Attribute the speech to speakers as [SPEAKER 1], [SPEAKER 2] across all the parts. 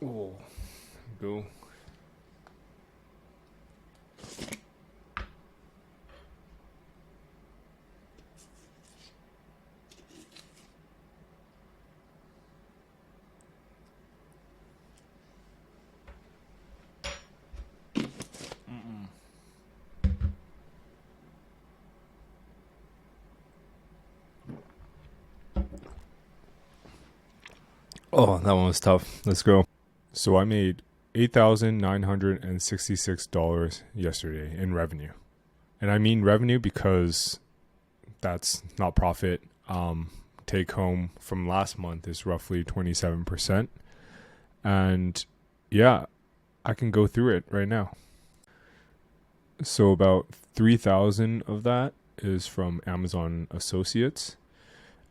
[SPEAKER 1] Oh, go. Oh, that one was tough. Let's go. So I made $8,966 yesterday in revenue. And I mean revenue because that's not profit. Take home from last month is roughly 27%. And yeah, I can go through it right now. So about 3,000 of that is from Amazon Associates.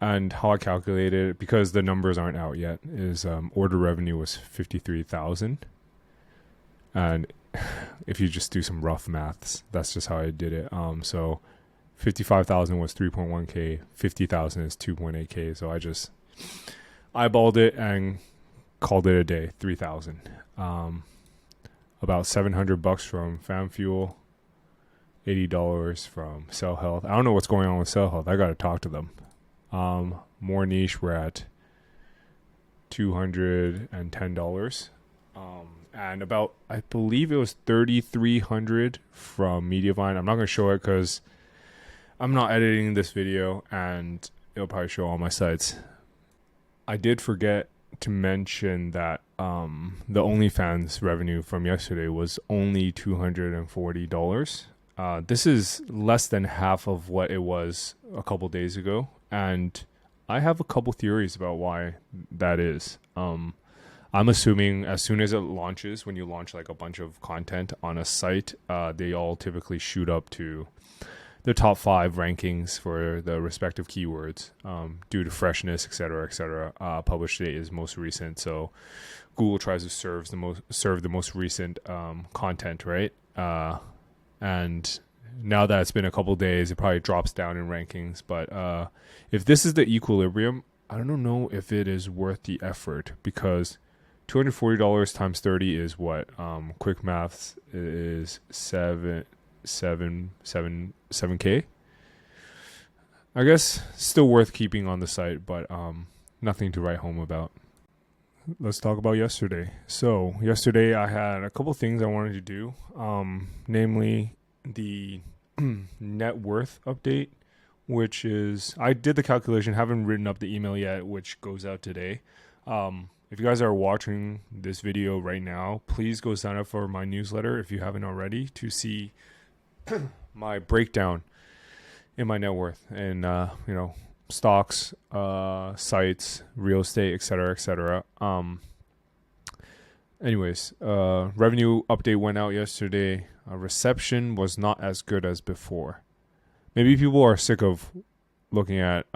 [SPEAKER 1] And how I calculated it, because the numbers aren't out yet, is order revenue was 53,000. And if you just do some rough maths, that's just how I did it. So 55,000 was 3.1K, 50,000 is 2.8K. So I just eyeballed it and called it a day, 3,000. About $700 from Fam Fuel, $80 from Cell Health. I don't know what's going on with Cell Health. I got to talk to them. More niche, we're at $210. And about, I believe it was 3,300 from Mediavine. I'm not going to show it because I'm not editing this video and it'll probably show on my sites. I did forget to mention that the OnlyFans revenue from yesterday was only $240. This is less than half of what it was a couple days ago. And I have a couple theories about why that is. I'm assuming as soon as it launches, when you launch like a bunch of content on a site, they all typically shoot up to the top 5 rankings for the respective keywords due to freshness, etc., etc. Publish date is most recent, so Google tries to serve the most recent content, right? And now that it's been a couple days, it probably drops down in rankings. But if this is the equilibrium, I don't know if it is worth the effort, because $240 times 30 is what? Quick maths is 7K. I guess still worth keeping on the site, but nothing to write home about. Let's talk about yesterday. So yesterday I had a couple things I wanted to do, namely the net worth update, which is, I did the calculation, haven't written up the email yet, which goes out today. If you guys are watching this video right now, please go sign up for my newsletter if you haven't already, to see my breakdown in my net worth and stocks, sites, real estate, etc., etc. Anyways, revenue update went out yesterday. Reception was not as good as before. Maybe people are sick of looking at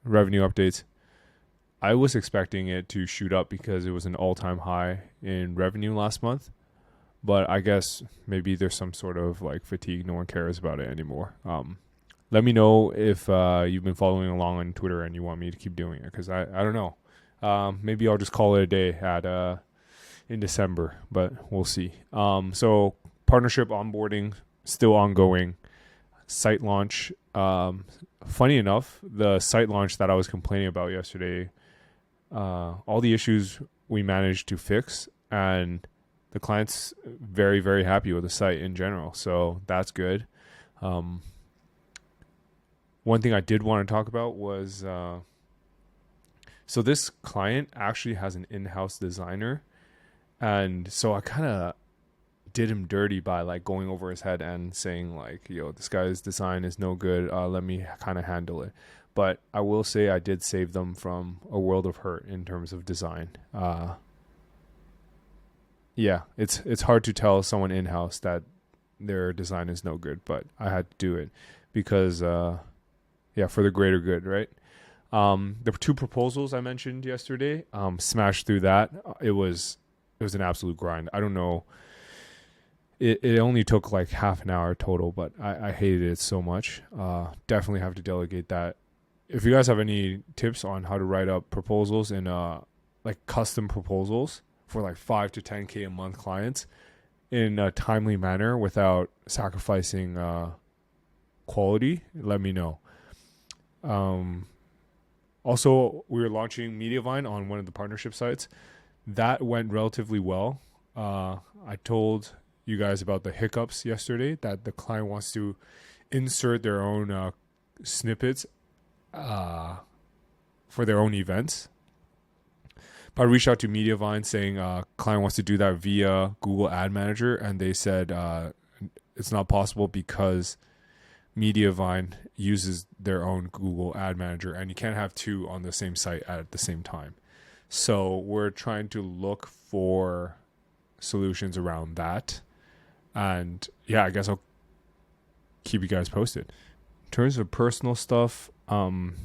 [SPEAKER 1] revenue updates. I was expecting it to shoot up because it was an all-time high in revenue last month. But I guess maybe there's some sort of like fatigue. No one cares about it anymore. Let me know if you've been following along on Twitter and you want me to keep doing it, because I don't know. Maybe I'll just call it a day in December, but we'll see. So partnership onboarding still ongoing. Site launch. Funny enough, the site launch that I was complaining about yesterday, all the issues we managed to fix, and the client's very, very happy with the site in general. So that's good. One thing I did want to talk about was, so this client actually has an in-house designer. And so I kind of did him dirty by like going over his head and saying like, yo, this guy's design is no good. Let me kind of handle it. But I will say I did save them from a world of hurt in terms of design. Yeah, it's hard to tell someone in-house that their design is no good, but I had to do it because, for the greater good, right? The 2 proposals I mentioned yesterday, smashed through that. It was an absolute grind. I don't know. It only took like half an hour total, but I hated it so much. Definitely have to delegate that. If you guys have any tips on how to write up proposals in a like custom proposals for like 5 to 10K a month clients in a timely manner without sacrificing quality, let me know. Also, we were launching Mediavine on one of the partnership sites. That went relatively well. I told you guys about the hiccups yesterday, that the client wants to insert their own snippets for their own events. But I reached out to Mediavine saying client wants to do that via Google Ad Manager, and they said it's not possible because Mediavine uses their own Google Ad Manager, and you can't have two on the same site at the same time. So we're trying to look for solutions around that. And yeah, I guess I'll keep you guys posted. In terms of personal stuff,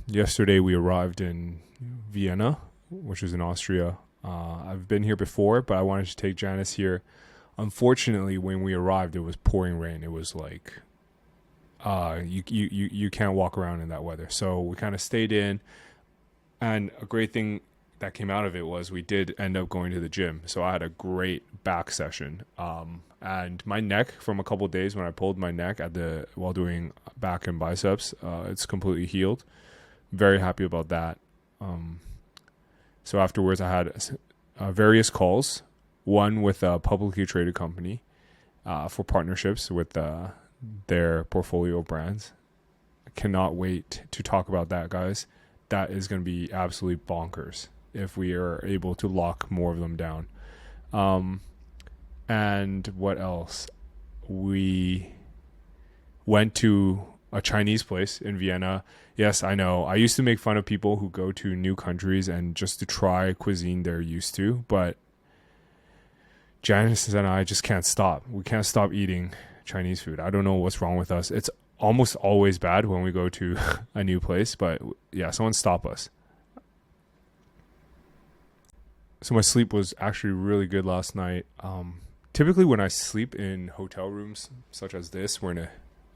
[SPEAKER 1] yesterday we arrived in Vienna, which is in Austria. I've been here before, but I wanted to take Janice here. Unfortunately, when we arrived, it was pouring rain. It was like you can't walk around in that weather. So we kind of stayed in, and a great thing that came out of it was we did end up going to the gym. So I had a great back session. And my neck, from a couple of days when I pulled my neck while doing back and biceps, it's completely healed. Very happy about that. So afterwards, I had various calls. One with a publicly traded company for partnerships with their portfolio brands. I cannot wait to talk about that, guys. That is going to be absolutely bonkers if we are able to lock more of them down. And what else? We went to a Chinese place in Vienna. Yes, I know. I used to make fun of people who go to new countries and just to try cuisine they're used to, but Janice and I just can't stop. We can't stop eating Chinese food. I don't know what's wrong with us. It's almost always bad when we go to a new place, but yeah, someone stop us. So my sleep was actually really good last night. Typically when I sleep in hotel rooms such as this, we're in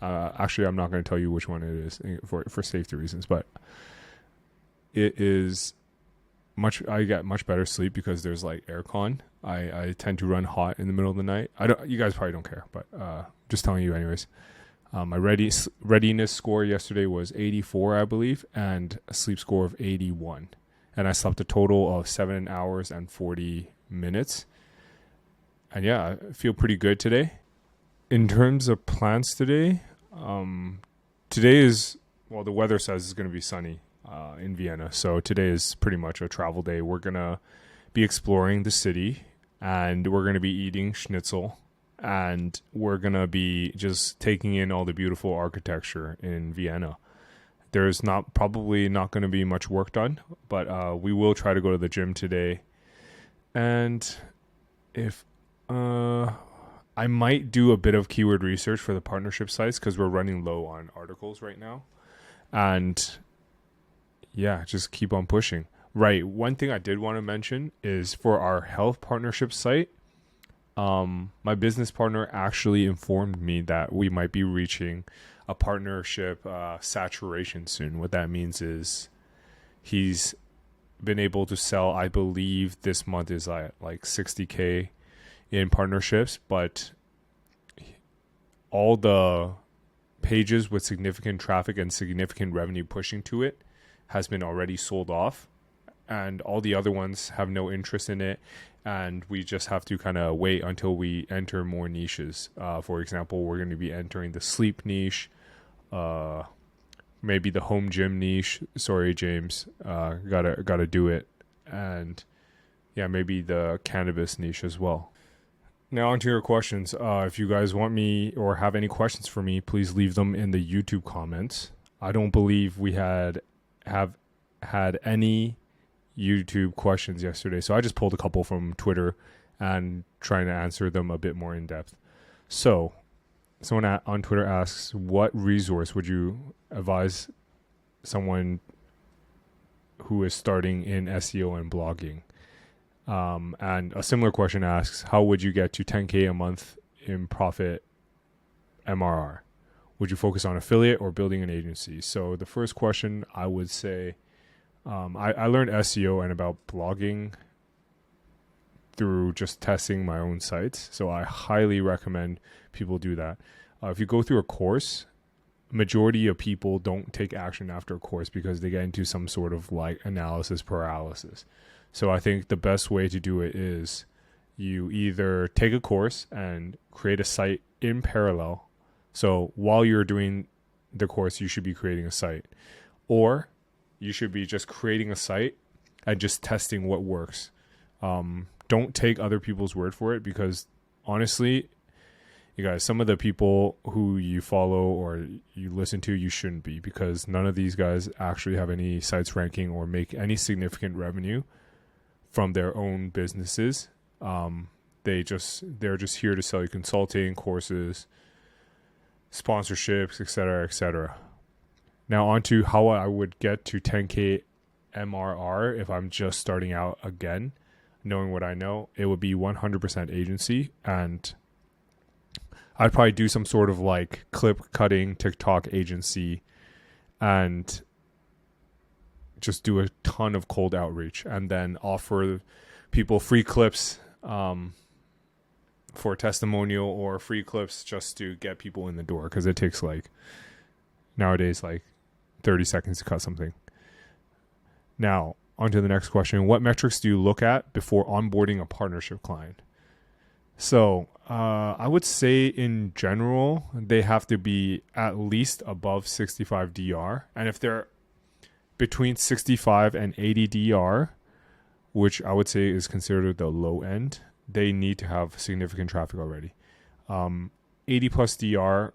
[SPEAKER 1] actually I'm not going to tell you which one it is for safety reasons, but it is I get much better sleep because there's like aircon. I tend to run hot in the middle of the night. You guys probably don't care, but just telling you anyways. My readiness score yesterday was 84, I believe, and a sleep score of 81. And I slept a total of 7 hours and 40 minutes. And yeah, I feel pretty good today. In terms of plans today, today is, well, the weather says it's going to be sunny in Vienna. So today is pretty much a travel day. We're going to be exploring the city, and we're going to be eating schnitzel, and we're going to be just taking in all the beautiful architecture in Vienna. There's probably not going to be much work done, but we will try to go to the gym today. And if I might do a bit of keyword research for the partnership sites because we're running low on articles right now. And yeah, just keep on pushing. Right. One thing I did want to mention is for our health partnership site, my business partner actually informed me that we might be reaching a partnership saturation soon. What that means is he's been able to sell, I believe this month is like 60K in partnerships, but all the pages with significant traffic and significant revenue pushing to it has been already sold off, and all the other ones have no interest in it, and we just have to kind of wait until we enter more niches. For example, we're going to be entering the sleep niche, maybe the home gym niche. Sorry, James, gotta do it. And yeah, maybe the cannabis niche as well. Now onto your questions. If you guys want me or have any questions for me, please leave them in the YouTube comments. I don't believe we have had any YouTube questions yesterday, so I just pulled a couple from Twitter and trying to answer them a bit more in depth. So someone on Twitter asks, what resource would you advise someone who is starting in SEO and blogging? And a similar question asks, how would you get to 10K a month in profit MRR? Would you focus on affiliate or building an agency? So the first question, I would say, I learned SEO and about blogging through just testing my own sites. So I highly recommend people do that. If you go through a course, majority of people don't take action after a course because they get into some sort of like analysis paralysis. So I think the best way to do it is you either take a course and create a site in parallel. So while you're doing the course, you should be creating a site, or you should be just creating a site and just testing what works. Don't take other people's word for it, because honestly, you guys, some of the people who you follow or you listen to, you shouldn't be, because none of these guys actually have any sites ranking or make any significant revenue from their own businesses. They're just here to sell you consulting, courses, sponsorships, etc., etc. Now on to how I would get to 10K MRR if I'm just starting out again. Knowing what I know, it would be 100% agency, and I'd probably do some sort of like clip cutting TikTok agency and just do a ton of cold outreach and then offer people free clips for a testimonial, or free clips just to get people in the door, because it takes like nowadays like 30 seconds to cut something. Now, on to the next question. What metrics do you look at before onboarding a partnership client? So I would say in general, they have to be at least above 65 DR. And if they're between 65 and 80 DR, which I would say is considered the low end, they need to have significant traffic already. 80 plus DR,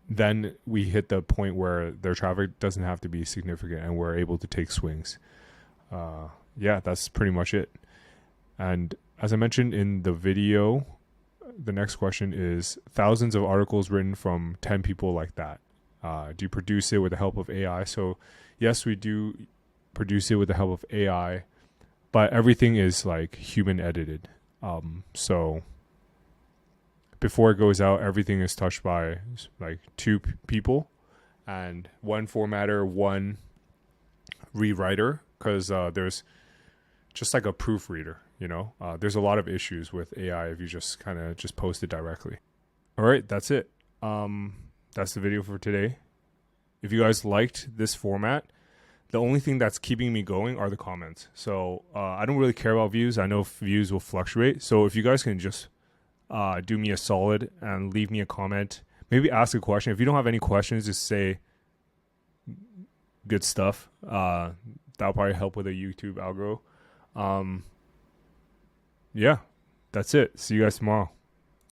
[SPEAKER 1] then we hit the point where their traffic doesn't have to be significant and we're able to take swings. Yeah, that's pretty much it. And as I mentioned in the video, the next question is thousands of articles written from 10 people like that. Do you produce it with the help of AI? So yes, we do produce it with the help of AI, but everything is like human edited. So before it goes out, everything is touched by like two people and one formatter, one rewriter, because there's just like a proofreader, you know. There's a lot of issues with AI if you just kind of just post it directly. All right, that's it. That's the video for today. If you guys liked this format, the only thing that's keeping me going are the comments. So I don't really care about views. I know views will fluctuate. So if you guys can just do me a solid and leave me a comment, maybe ask a question. If you don't have any questions, just say good stuff. That'll probably help with a YouTube algo. Yeah, that's it. See you guys tomorrow.